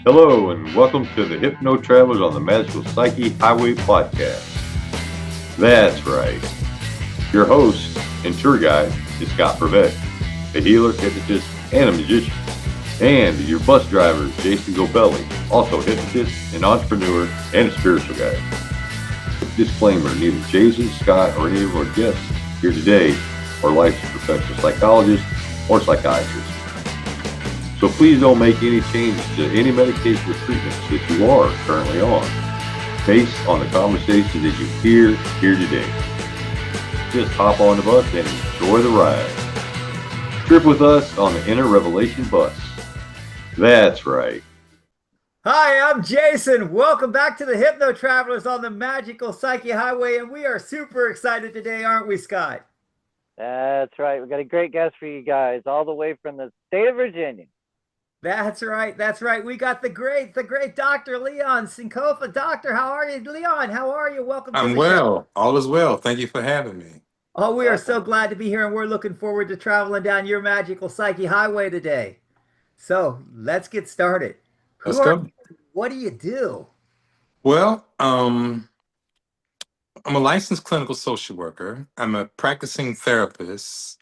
Hello, and welcome to the Hypno Travelers on the Magical Psyche Highway podcast. That's right. Your host and tour guide is Scott Prevett, a healer, hypnotist, and a magician. And your bus driver is Jason Gobelli, also a hypnotist, an entrepreneur, and a spiritual guide. Disclaimer, neither Jason, Scott, or any of our guests here today are licensed professional psychologists or psychiatrists. So please don't make any changes to any medication or treatments that you are currently on based on the conversation that you hear here today. Just hop on the bus and enjoy the ride. Trip with us on the Inner Revelation bus. That's right. Hi, I'm Jason. Welcome back to the Hypno Travelers on the Magical Psyche Highway, and we are super excited today, aren't we, Scott? That's right. We got a great guest for you guys, all the way from the state of Virginia. That's right. That's right. We got the great Dr. Leon Sankofa. Doctor, how are you? Leon, how are you? Welcome to I'm the well. show. All is well. Thank you for having me. Oh, we are so Welcome. glad to be here, and we're looking forward to traveling down your magical psyche highway today. So let's get started. Who Let's are go. you? What do you do? Well, I'm a licensed clinical social worker. I'm a practicing therapist,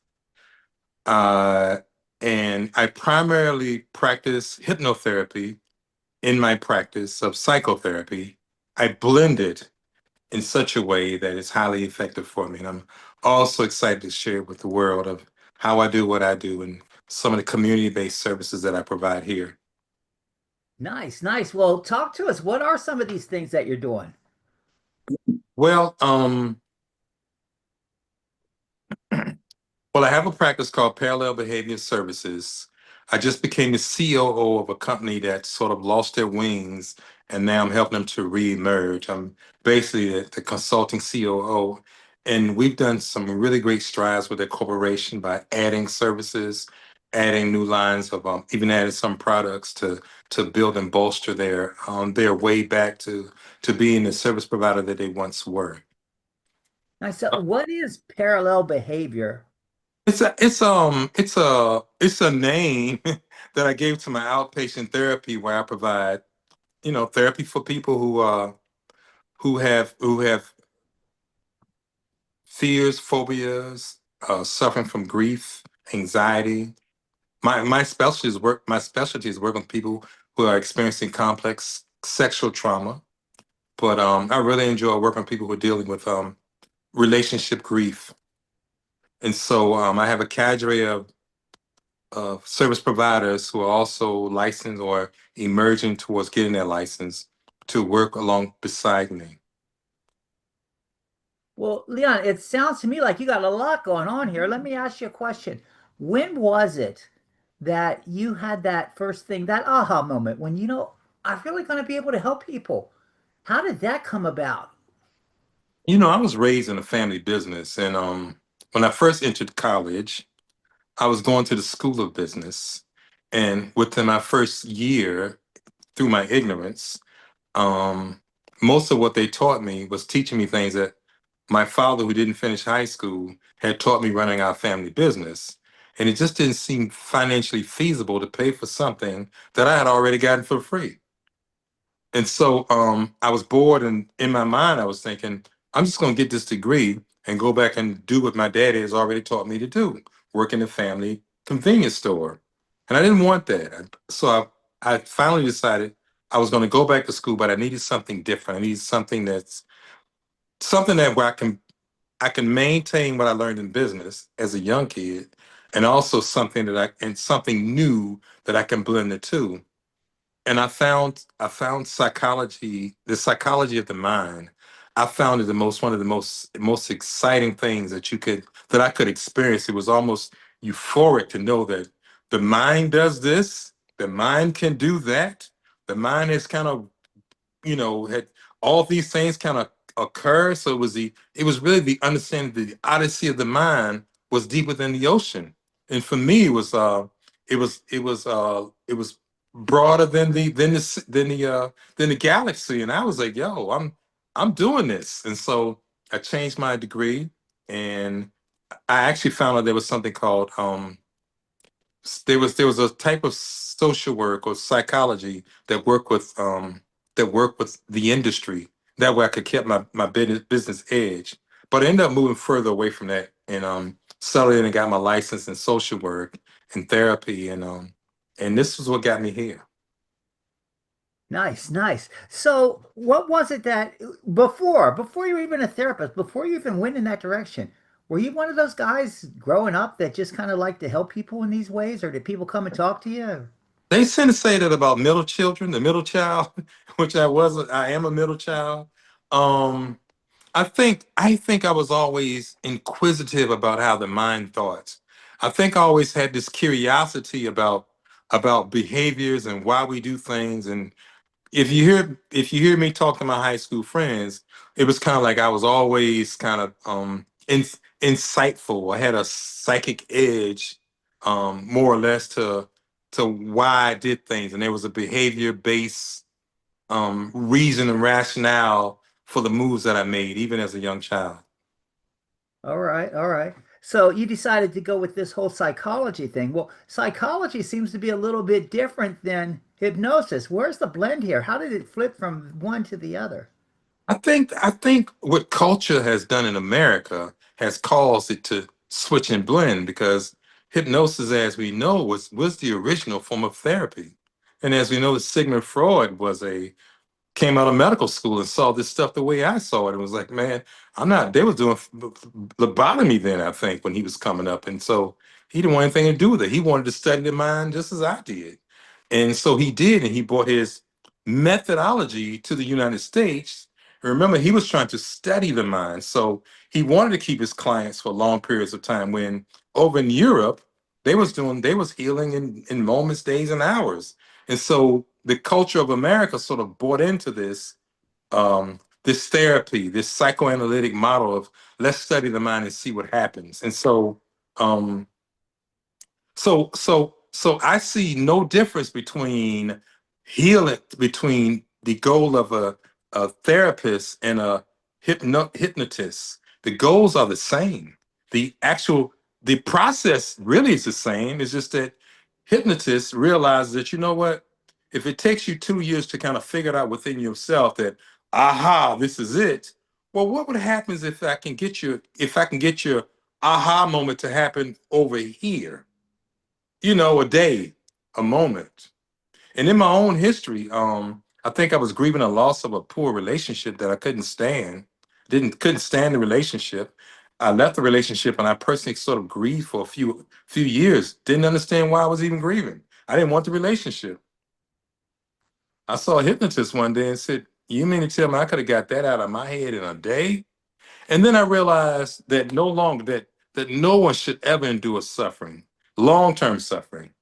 uh, and I primarily practice hypnotherapy in my practice of psychotherapy. I blend it in such a way that it's highly effective for me. And I'm also excited to share with the world of how I do what I do and some of the community-based services that I provide here. Nice, nice. Well, talk to us. What are some of these things that you're doing? Well, Well, I have a practice called Parallel Behavior Services. I just became the COO of a company that sort of lost their wings, and now I'm helping them to reemerge. I'm basically the consulting COO, and we've done some really great strides with their corporation by adding services, adding new lines of, even adding some products to build and bolster their way back to being the service provider that they once were. Nice. So what is parallel behavior? It's a name that I gave to my outpatient therapy where I provide, therapy for people who have fears, phobias, suffering from grief, anxiety. My specialty is working with people who are experiencing complex sexual trauma. But I really enjoy working with people who are dealing with relationship grief. And so I have a cadre of service providers who are also licensed or emerging towards getting their license to work along beside me. Well, Leon, it sounds to me like you got a lot going on here. Let me ask you a question. When was it that you had that first thing, that aha moment when I'm really going to be able to help people? How did that come about? I was raised in a family business, and when I first entered college, I was going to the School of Business, and within my first year, through my ignorance, um, most of what they taught me was teaching me things that my father, who didn't finish high school, had taught me running our family business. And it just didn't seem financially feasible to pay for something that I had already gotten for free. And so I was bored, and in my mind, I was thinking, I'm just going to get this degree and go back and do what my daddy has already taught me to do, work in the family convenience store. And I didn't want that. So I finally decided I was going to go back to school, but I needed something different. I needed something that where I can maintain what I learned in business as a young kid, and also something new that I can blend the two. And I found psychology, the psychology of the mind. I found it the most one of the most exciting things that I could experience. It was almost euphoric to know that the mind does this, the mind can do that. The mind is kind of, had all these things kind of occur. So it was really the understanding that the odyssey of the mind was deeper than the ocean. And for me, it was broader than the galaxy. And I was like, yo, I'm doing this. And so I changed my degree, and I actually found out there was something called There was a type of social work or psychology that worked with the industry. That way I could keep my business edge. But I ended up moving further away from that and settled in and got my license in social work and therapy and this was what got me here. Nice, nice. So, what was it that before you were even a therapist, before you even went in that direction, were you one of those guys growing up that just kind of liked to help people in these ways, or did people come and talk to you? They tend to say that about middle children, the middle child, which I wasn't. I am a middle child. Um, I think I was always inquisitive about how the mind thought. I think I always had this curiosity about behaviors and why we do things. And if you hear me talk to my high school friends, it was kind of like I was always kind of insightful. I had a psychic edge, more or less to why I did things, and there was a behavior based reason and rationale for the moves that I made, even as a young child. All right, all right. So you decided to go with this whole psychology thing. Well, psychology seems to be a little bit different than hypnosis. Where's the blend here? How did it flip from one to the other? I think what culture has done in America has caused it to switch and blend because hypnosis, as we know, was the original form of therapy. And as we know, Sigmund Freud was a came out of medical school and saw this stuff the way I saw it. It was like, man, I'm not. They was doing lobotomy then, I think, when he was coming up, and so he didn't want anything to do with it. He wanted to study the mind just as I did, and so he did, and he brought his methodology to the United States. And remember, he was trying to study the mind, so he wanted to keep his clients for long periods of time. When over in Europe, they was healing in moments, days, and hours. And so the culture of America sort of bought into this therapy, this psychoanalytic model of let's study the mind and see what happens. And um, so I see no difference between healing, between the goal of a therapist and a hypnotist. The goals are the same. The process really is the same. It's just that hypnotists realize that, you know what, if it takes you 2 years to kind of figure it out within yourself that, aha, this is it. Well, what would happen if I can get your aha moment to happen over here? A day, a moment. And in my own history, I think I was grieving a loss of a poor relationship that I couldn't stand. Couldn't stand the relationship. I left the relationship and I personally sort of grieved for a few years. Didn't understand why I was even grieving. I didn't want the relationship. I saw a hypnotist one day and said, "You mean to tell me I could have got that out of my head in a day?" And then I realized that no longer that no one should ever endure suffering, long-term suffering.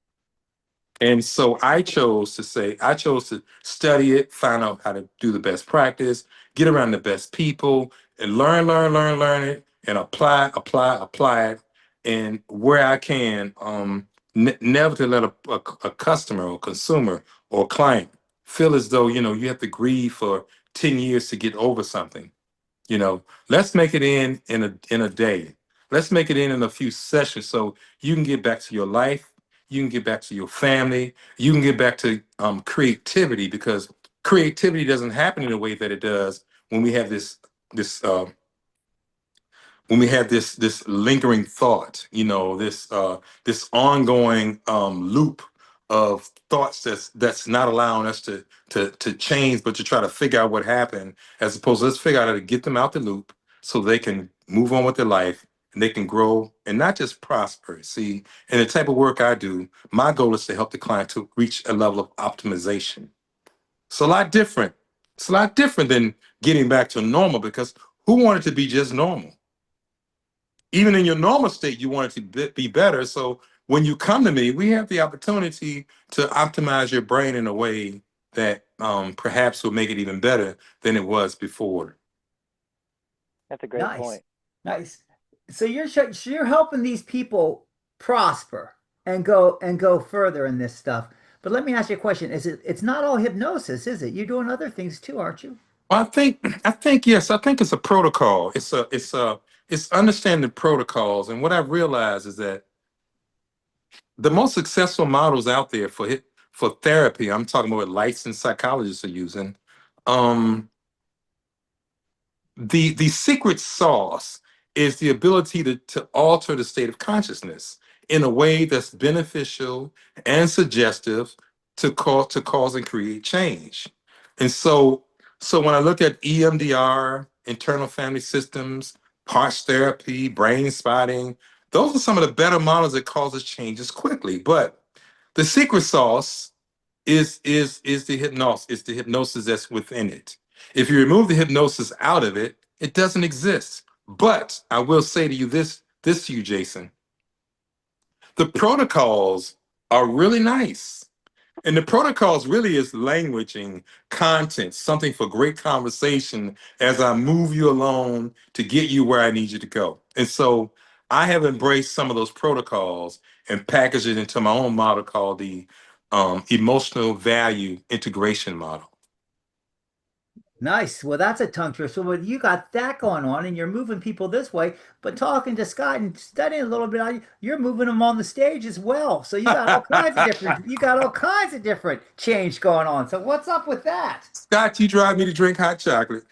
And so I chose to study it, find out how to do the best practice, get around the best people, and learn it, and apply it. And where I can, never to let a customer or consumer or client feel as though, you have to grieve for 10 years to get over something. Let's make it in a day. Let's make it in a few sessions so you can get back to your life, you can get back to your family, you can get back to creativity, because creativity doesn't happen in the way that it does when we have this this lingering thought, this ongoing loop of thoughts that's not allowing us to change, but to try to figure out what happened, as opposed to let's figure out how to get them out the loop so they can move on with their life and they can grow and not just prosper. See, in the type of work I do, my goal is to help the client to reach a level of optimization. It's a lot different. It's a lot different than getting back to normal, because who wanted to be just normal? Even in your normal state, you want it to be better. So when you come to me, we have the opportunity to optimize your brain in a way that perhaps will make it even better than it was before. That's a great Nice, point. nice. So you're helping these people prosper and go further in this stuff. But let me ask you a question. It's not all hypnosis, is it? You're doing other things too, aren't you? Well, I think yes. I think it's a protocol. It's understanding protocols. And what I've realized is that the most successful models out there for therapy, I'm talking about what licensed psychologists are using. Um, the secret sauce is the ability to alter the state of consciousness in a way that's beneficial and suggestive to cause and create change. And so when I look at EMDR, internal family systems, parts therapy, brain spotting, those are some of the better models that causes changes quickly. But the secret sauce is the hypnosis. It's the hypnosis that's within it. If you remove the hypnosis out of it, it doesn't exist. But I will say to you this to you, Jason. The protocols are really nice. And the protocols really is languaging content, something for great conversation as I move you along to get you where I need you to go. And so I have embraced some of those protocols and packaged it into my own model called the emotional value integration model. Nice. Well, that's a tongue twister. Well, you got that going on, and you're moving people this way. But talking to Scott and studying a little bit, you're moving them on the stage as well. So you got all kinds of different. You got all kinds of different change going on. So what's up with that? Scott, you drive me to drink hot chocolate.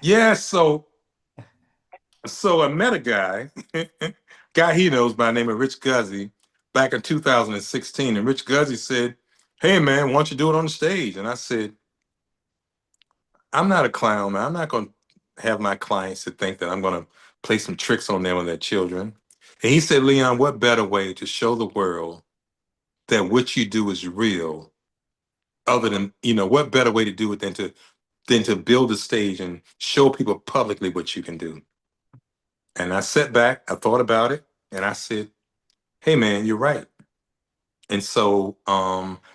Yeah, so I met a guy he knows by the name of Rich Guzzi back in 2016. And Rich Guzzi said, "Hey man, why don't you do it on the stage?" And I said, "I'm not a clown, man. I'm not going to have my clients to think that I'm going to play some tricks on them and their children." And he said, "Leon, what better way to show the world that what you do is real other than, what better way to do it than to build a stage and show people publicly what you can do?" And I sat back, I thought about it, and I said, "Hey man, you're right." And so,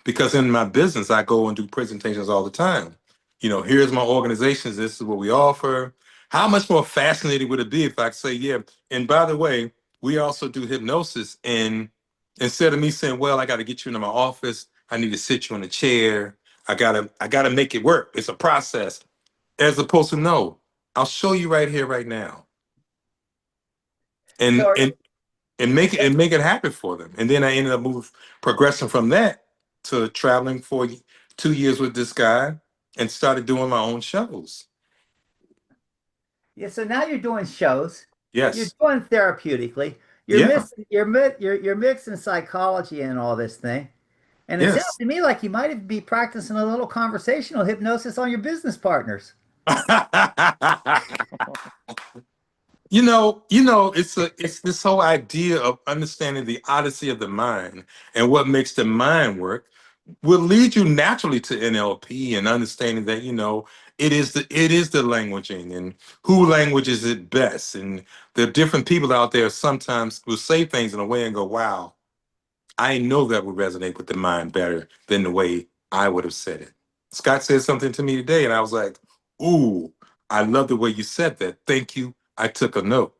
because in my business, I go and do presentations all the time. Here's my organizations. This is what we offer. How much more fascinating would it be if I could say, yeah, and by the way, we also do hypnosis. And instead of me saying, well, I got to get you into my office, I need to sit you in a chair. I gotta make it work. It's a process. As opposed to, no, I'll show you right here, right now. And So, make it happen for them. And then I ended up progressing from that to traveling for 2 years with this guy and started doing my own shows. yeah. So now you're doing shows. You're Yes. doing therapeutically. Yeah. You're mixing psychology and all this thing. And it sounds Yes. to me like you might be practicing a little conversational hypnosis on your business partners. It's this whole idea of understanding the odyssey of the mind and what makes the mind work will lead you naturally to NLP and understanding that, it is the languaging and who languages it best. And the different people out there sometimes will say things in a way and go, wow, I know that would resonate with the mind better than the way I would have said it. Scott said something to me today, and I was like, ooh, I love the way you said that. Thank you. I took a note.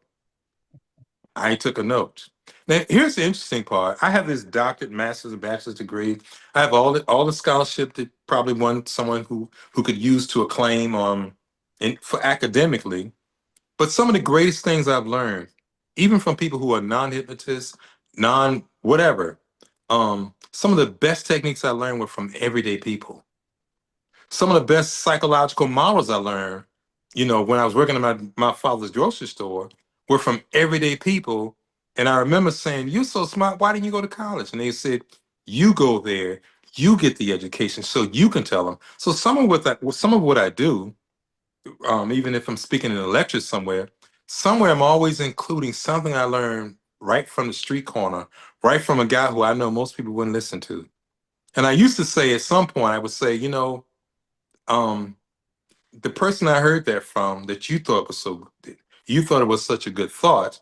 Now, here's the interesting part. I have this doctorate, master's, and bachelor's degree. I have all the scholarship that probably someone who could use to acclaim for academically. But some of the greatest things I've learned, even from people who are non-hypnotists, non-whatever, some of the best techniques I learned were from everyday people. Some of the best psychological models I learned, when I was working in my father's grocery store, were from everyday people. And I remember saying, "You're so smart. Why didn't you go to college?" And they said, "You go there, you get the education so you can tell them." So some of what I do, even if I'm speaking in a lecture somewhere I'm always including something I learned right from the street corner, right from a guy who I know most people wouldn't listen to. And I used to say at some point, I would say, um, the person I heard that from that you thought it was such a good thought.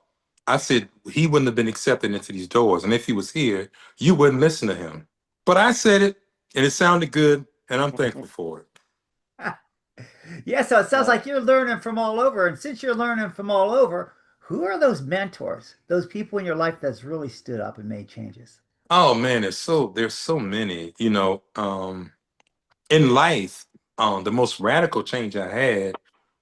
I said he wouldn't have been accepted into these doors. And if he was here, you wouldn't listen to him. But I said it and it sounded good and I'm thankful for it. Yeah, so it sounds like you're learning from all over. And since you're learning from all over, who are those mentors, those people in your life that's really stood up and made changes? Oh man, there's so many, in life. The most radical change I had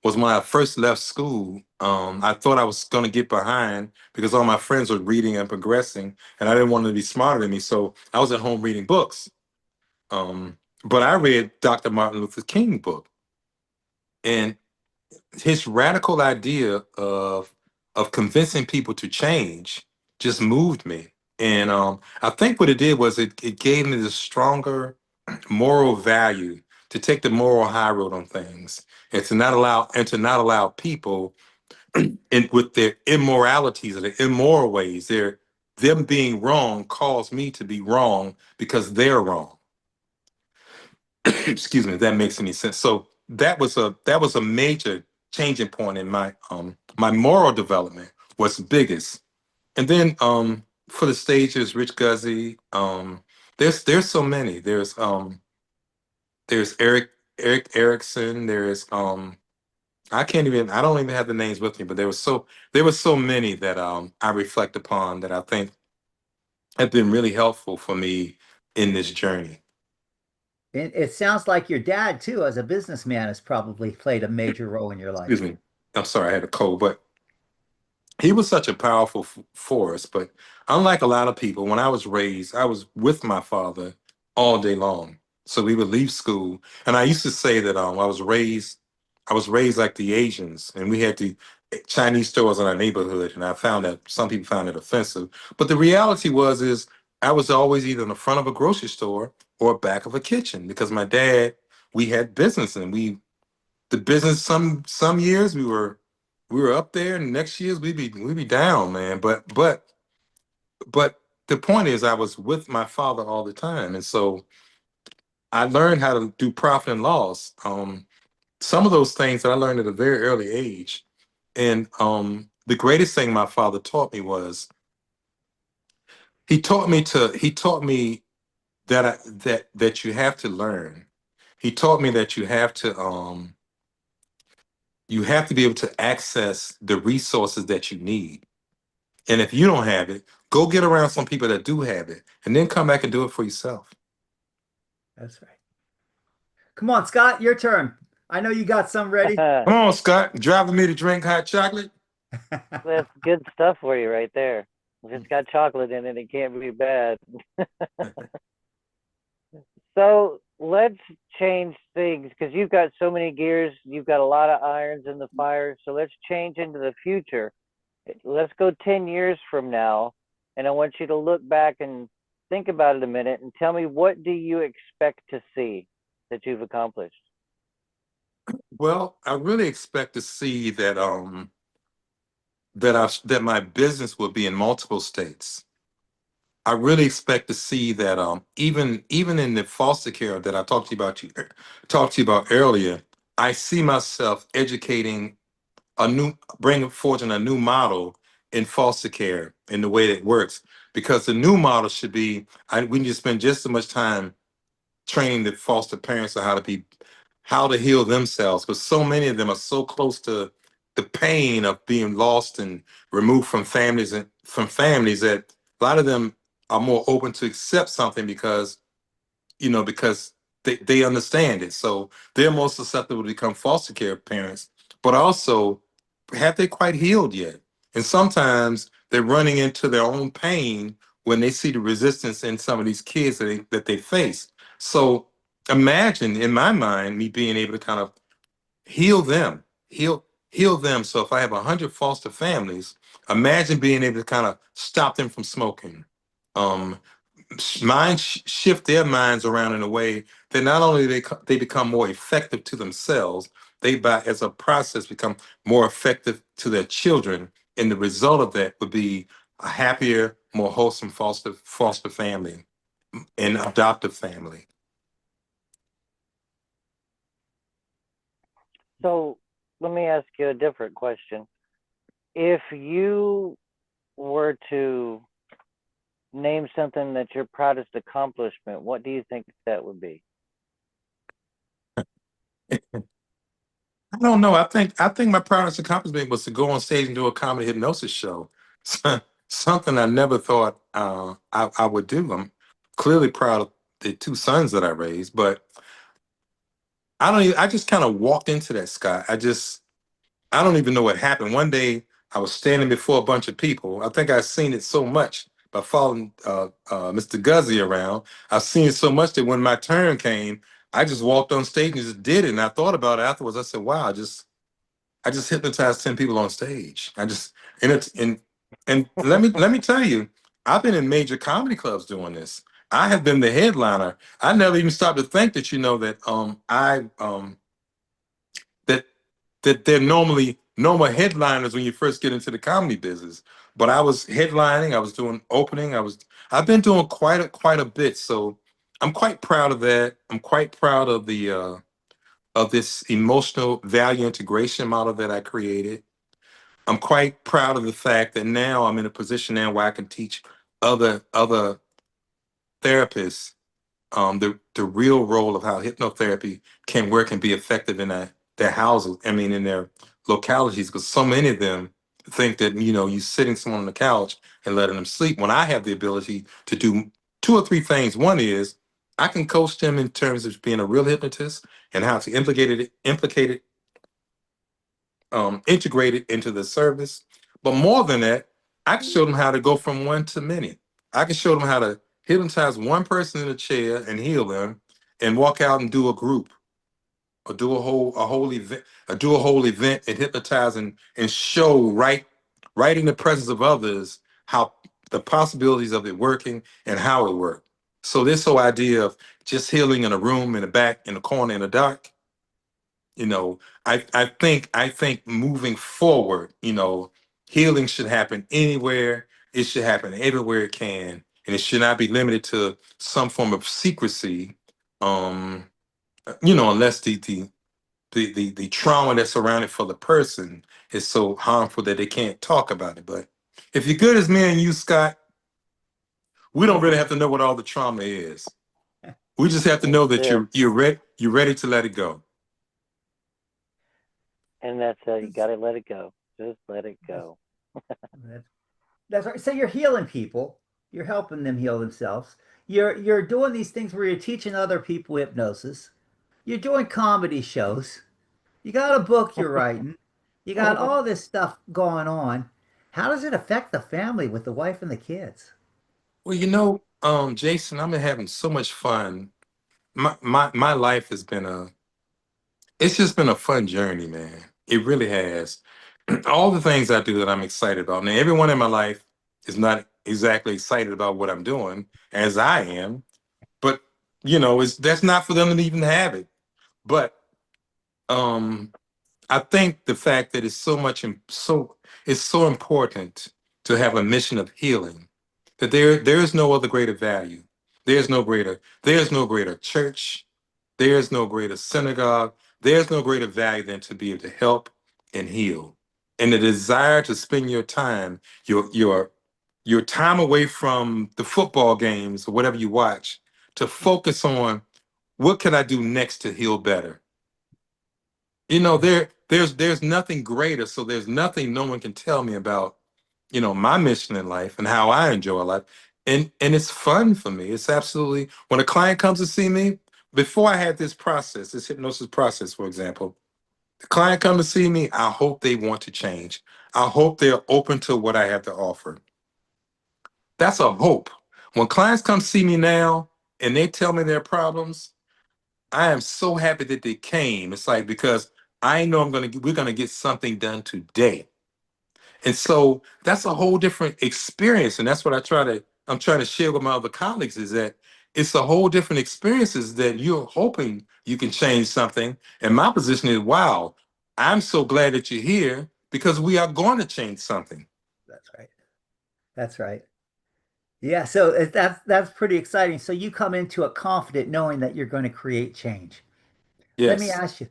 was when I first left school I thought I was going to get behind because all my friends were reading and progressing, and I didn't want them to be smarter than me. So I was at home reading books. But I read Dr. Martin Luther King book, and his radical idea of convincing people to change just moved me. And I think what it did was it gave me the stronger moral value to take the moral high road on things, and to not allow people with their immoralities or their immoral ways, them being wrong caused me to be wrong because they're wrong. Excuse me, if that makes any sense. So that was a major changing point in my moral development was the biggest. And then for the stages, Rich Guzzi, there's so many. There's Eric Erickson, there's I don't even have the names with me, but there were so many that I reflect upon that I think have been really helpful for me in this journey. And it sounds like your dad too, as a businessman, has probably played a major role in your Excuse life. me. I'm sorry, I had a cold, but he was such a powerful force. But unlike a lot of people, when I was raised, I was with my father all day long. So we would leave school, and I used to say that I was raised like the Asians, and we had the Chinese stores in our neighborhood, and I found that some people found it offensive. But the reality is I was always either in the front of a grocery store or back of a kitchen because my dad, we had business, and the business some years we were up there, and next years we'd be down, man. But the point is I was with my father all the time, and so I learned how to do profit and loss. Some of those things that I learned at a very early age. And the greatest thing my father taught me was he taught me that you have to learn. He taught me that you have to be able to access the resources that you need. And if you don't have it, go get around some people that do have it, and then come back and do it for yourself. That's right. Come on, Scott, your turn. I know you got some ready. Come on, Scott, driving me to drink hot chocolate. That's good stuff for you right there. If it's got chocolate in it, it can't be bad. So let's change things because you've got so many gears. You've got a lot of irons in the fire. So let's change into the future. Let's go 10 years from now. And I want you to look back and think about it a minute and tell me, what do you expect to see that you've accomplished? Well, I really expect to see that my business will be in multiple states. I really expect to see that even in the foster care that I talked to you about earlier, I see myself educating bringing forward a new model in foster care in the way that it works, because the new model should be we need to spend just as much time training the foster parents on how to heal themselves, because so many of them are so close to the pain of being lost and removed from families that a lot of them are more open to accept something because they understand it. So they're more susceptible to become foster care parents, but also have they quite healed yet? And sometimes they're running into their own pain when they see the resistance in some of these kids that they face. So imagine, in my mind, me being able to kind of heal them, heal them. So if I have 100 foster families, imagine being able to kind of stop them from smoking, um, shift their minds around in a way that not only they become more effective to themselves, they by as a process become more effective to their children, and the result of that would be a happier, more wholesome foster family and adoptive family. So let me ask you a different question. If you were to name something that's your proudest accomplishment, what do you think that would be? I don't know. I think my proudest accomplishment was to go on stage and do a comedy hypnosis show. Something I never thought I would do. I'm clearly proud of the two sons that I raised, but I don't even, I just kind of walked into that, Scott. I don't even know what happened. One day I was standing before a bunch of people. I think I've seen it so much by following Mr. Guzzi around. I've seen it so much that when my turn came, I just walked on stage and just did it. And I thought about it afterwards. I said, wow, I just hypnotized 10 people on stage. And it's and let me tell you, I've been in major comedy clubs doing this. I have been the headliner. I never even stopped to think that that that they're normally normal headliners when you first get into the comedy business. But I was headlining, I was doing opening, I've been doing quite a bit. So I'm quite proud of that. I'm quite proud of the of this emotional value integration model that I created. I'm quite proud of the fact that now I'm in a position now where I can teach other therapists the real role of how hypnotherapy can work and be effective in their houses. I mean, in their localities, because so many of them think that you sitting someone on the couch and letting them sleep. When I have the ability to do two or three things, one is I can coach them in terms of being a real hypnotist and how to integrate it into the service. But more than that, I can show them how to go from one to many. I can show them how to hypnotize one person in a chair and heal them, and walk out and do a group, or do a whole event, or do a whole event and hypnotize and show right in the presence of others how the possibilities of it working and how it worked. So this whole idea of just healing in a room, in the back, in the corner, in the dark, I think moving forward, healing should happen anywhere. It should happen everywhere it can, and it should not be limited to some form of secrecy. Um, unless the trauma that's surrounded for the person is so harmful that they can't talk about it. But if you're good as me and you, Scott, we don't really have to know what all the trauma is. We just have to know that That's it. you're ready to let it go. And that's you got to let it go. Just let it go. That's, that's right. So you're healing people. You're helping them heal themselves. You're doing these things where you're teaching other people hypnosis. You're doing comedy shows. You got a book you're writing. You got all this stuff going on. How does it affect the family with the wife and the kids? Well, Jason, I've been having so much fun. My life has been it's just been a fun journey, man. It really has. All the things I do that I'm excited about. Now, everyone in my life is not exactly excited about what I'm doing as I am, but it's that's not for them to even have it. But um I think the fact that it's so important to have a mission of healing, that there is no other greater value. There's no greater church, there's no greater synagogue, there's no greater value than to be able to help and heal. And the desire to spend your time away from the football games or whatever you watch, to focus on what can I do next to heal better. There's nothing greater, so there's nothing no one can tell me about, my mission in life and how I enjoy life. And it's fun for me. It's absolutely, when a client comes to see me, before I had this process, this hypnosis process, for example, the client come to see me, I hope they want to change. I hope they're open to what I have to offer. That's a hope. When clients come see me now and they tell me their problems, I am so happy that they came. It's like, because I know we're gonna get something done today. And so that's a whole different experience. And that's what I'm trying to share with my other colleagues, is that it's a whole different experiences that you're hoping you can change something. And my position is, wow, I'm so glad that you're here, because we are going to change something. That's right. That's right. Yeah, so that's pretty exciting. So you come into it confident knowing that you're going to create change. Let me Yes. ask you,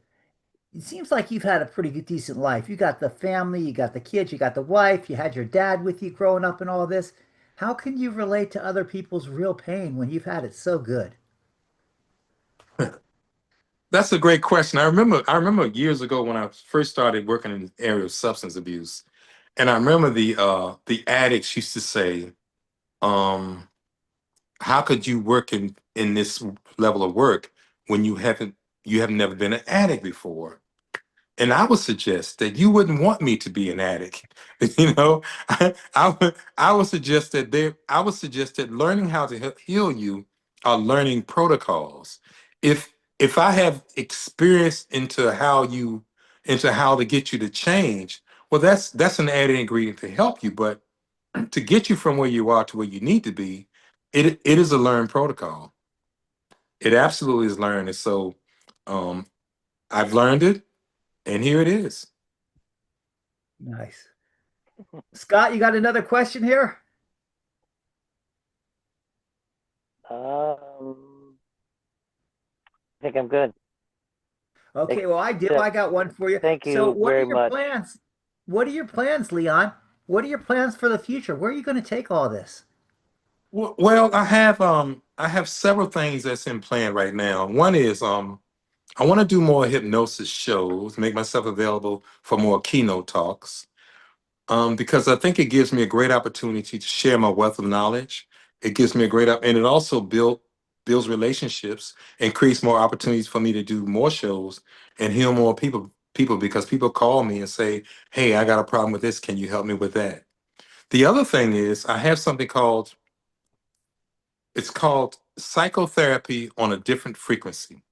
it seems like you've had a pretty good, decent life. You got the family, you got the kids, you got the wife, you had your dad with you growing up and all this. How can you relate to other people's real pain when you've had it so good? That's a great question. I remember years ago when I first started working in the area of substance abuse. And I remember the addicts used to say, um, how could you work in this level of work when you have never been an addict before? And I would suggest that you wouldn't want me to be an addict. You know, I would suggest that learning how to heal you are learning protocols. If I have experience into how to get you to change, well, that's an added ingredient to help you. But to get you from where you are to where you need to be, it is a learned protocol. It absolutely is learned. And so um, I've learned it, and here it is. Nice. Scott, you got another question here? I think I'm good. Okay, well, I do. I got one for you. Thank So you what are very your much. plans? What are your plans, Leon? What are your plans for the future? Where are you going to take all this? Well, I have several things that's in plan right now. One is I want to do more hypnosis shows, make myself available for more keynote talks. Because I think it gives me a great opportunity to share my wealth of knowledge. It gives me a and it also builds relationships and creates more opportunities for me to do more shows and heal more people because people call me and say, "Hey, I got a problem with this. Can you help me with that?" The other thing is I have something called it's called psychotherapy on a different frequency.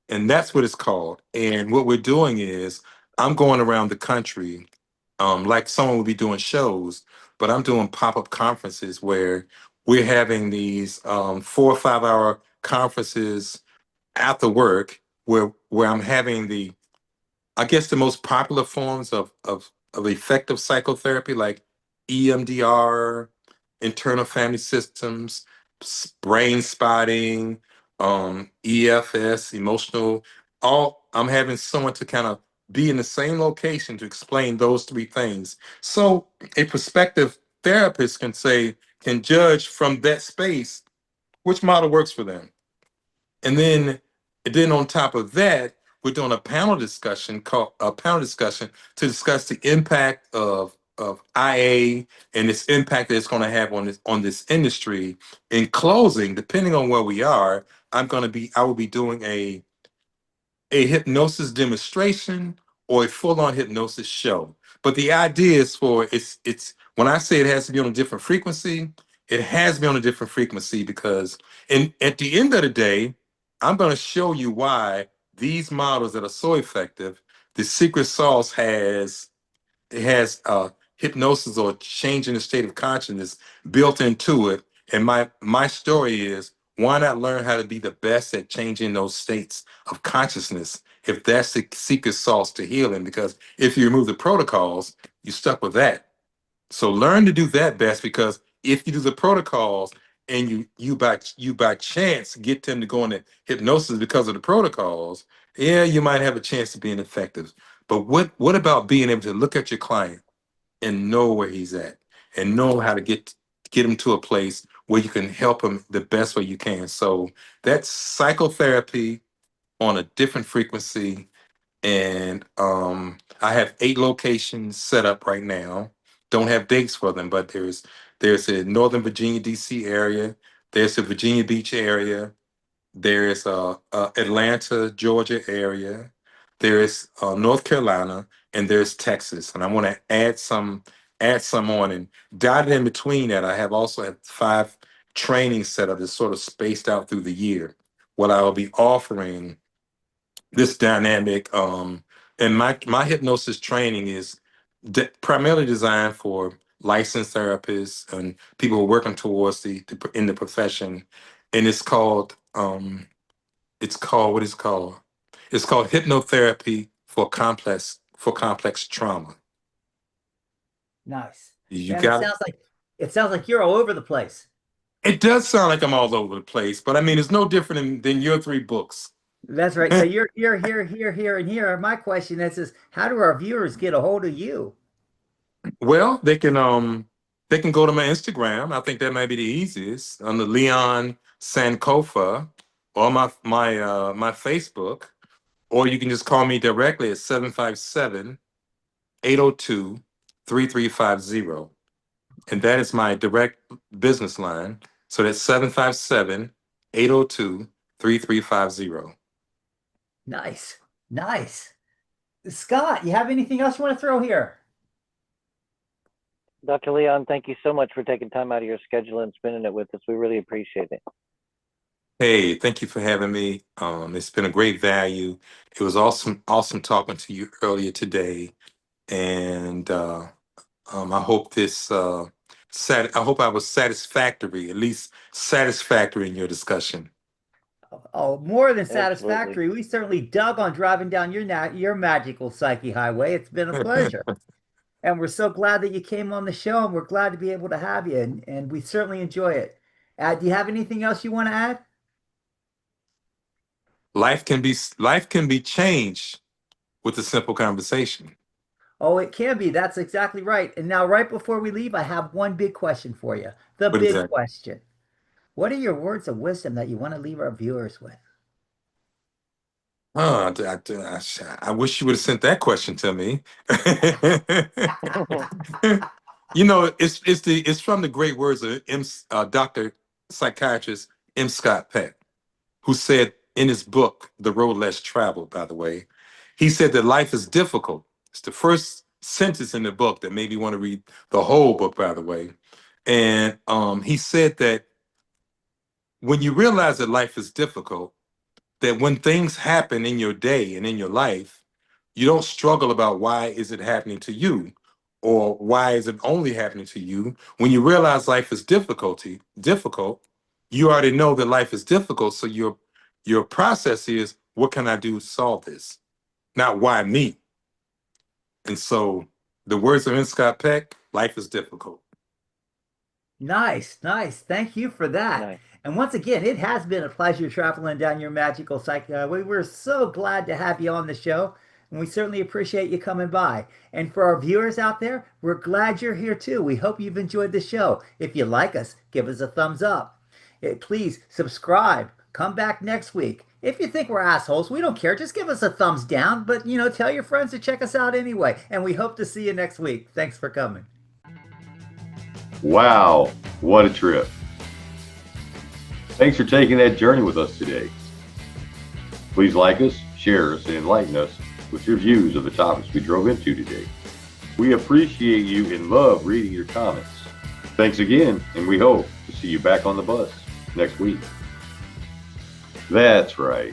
And that's what it's called. And what we're doing is I'm going around the country, like someone would be doing shows, but I'm doing pop-up conferences where we're having these 4 or 5 hour conferences after work where I'm having I guess the most popular forms of effective psychotherapy, like EMDR, internal family systems, brain spotting, EFS, emotional. All I'm having someone to kind of be in the same location to explain those three things. So a prospective therapist can judge from that space which model works for them. And then on top of that, we're doing a panel discussion to discuss the impact of IA and its impact that it's going to have on this industry. In closing, depending on where we are, I will be doing a hypnosis demonstration or a full-on hypnosis show. But the idea is it's when I say it has to be on a different frequency, it has to be on a different frequency because at the end of the day, I'm going to show you why these models that are so effective, the secret sauce has hypnosis or changing the state of consciousness built into it. And my story is why not learn how to be the best at changing those states of consciousness if that's the secret sauce to healing? Because if you remove the protocols, you're stuck with that. So learn to do that best because if you do the protocols and you by chance get them to go into hypnosis because of the protocols, yeah, you might have a chance of being effective. But what about being able to look at your client and know where he's at and know how to get him to a place where you can help him the best way you can? So that's psychotherapy on a different frequency. And I have 8 locations set up right now. Don't have dates for them, but there's a Northern Virginia, DC area. There's a Virginia Beach area. There is Atlanta, Georgia area. There is North Carolina, and there's Texas. And I want to add some on, and dotted in between that, I have also have 5 trainings set up that's sort of spaced out through the year. What I will be offering this dynamic, and my hypnosis training is primarily designed for licensed therapists and people who are working towards in the profession, and what is called? It's called hypnotherapy for complex trauma. Nice. You Man, it got it. sounds like you're all over the place. It does sound like I'm all over the place, but I mean it's no different than your 3 books. That's right. So you're here, and here. My question is how do our viewers get a hold of you? Well, they can go to my Instagram. I think that might be the easiest on the Leon Sankofa or my Facebook, or you can just call me directly at 757-802-3350. And that is my direct business line. So that's 757-802-3350. Nice. Nice. Scott, you have anything else you want to throw here? Dr. Leon, thank you so much for taking time out of your schedule and spending it with us. We really appreciate it. Hey, thank you for having me. It's been a great value. It was awesome talking to you earlier today, and I hope I hope I was satisfactory, at least satisfactory in your discussion. Oh, more than Absolutely. satisfactory. We certainly dug on driving down your magical psyche highway. It's been a pleasure. And we're so glad that you came on the show, and we're glad to be able to have you, and we certainly enjoy it. Do you have anything else you want to add? Life can be changed with a simple conversation. Oh, it can be. That's exactly right. And now, right before we leave, I have one big question for you. The What is big that? question. What are your words of wisdom that you want to leave our viewers with? I wish you would have sent that question to me. It's from the great words of Dr. Psychiatrist M. Scott Peck, who said in his book, The Road Less Traveled, by the way, he said that life is difficult. It's the first sentence in the book that made me want to read the whole book, by the way. And he said that when you realize that life is difficult, that when things happen in your day and in your life, you don't struggle about why is it happening to you or why is it only happening to you. When you realize life is difficult, you already know that life is difficult. So your process is, what can I do to solve this? Not why me. And so the words of N. Scott Peck, life is difficult. Nice, nice. Thank you for that. Nice. And once again, it has been a pleasure traveling down your magical psyche highway. We're so glad to have you on the show, and we certainly appreciate you coming by. And for our viewers out there, we're glad you're here too. We hope you've enjoyed the show. If you like us, give us a thumbs up. Please subscribe. Come back next week. If you think we're assholes, we don't care. Just give us a thumbs down, but tell your friends to check us out anyway. And we hope to see you next week. Thanks for coming. Wow, what a trip. Thanks for taking that journey with us today. Please like us, share us, and enlighten us with your views of the topics we drove into today. We appreciate you and love reading your comments. Thanks again, and we hope to see you back on the bus next week. That's right.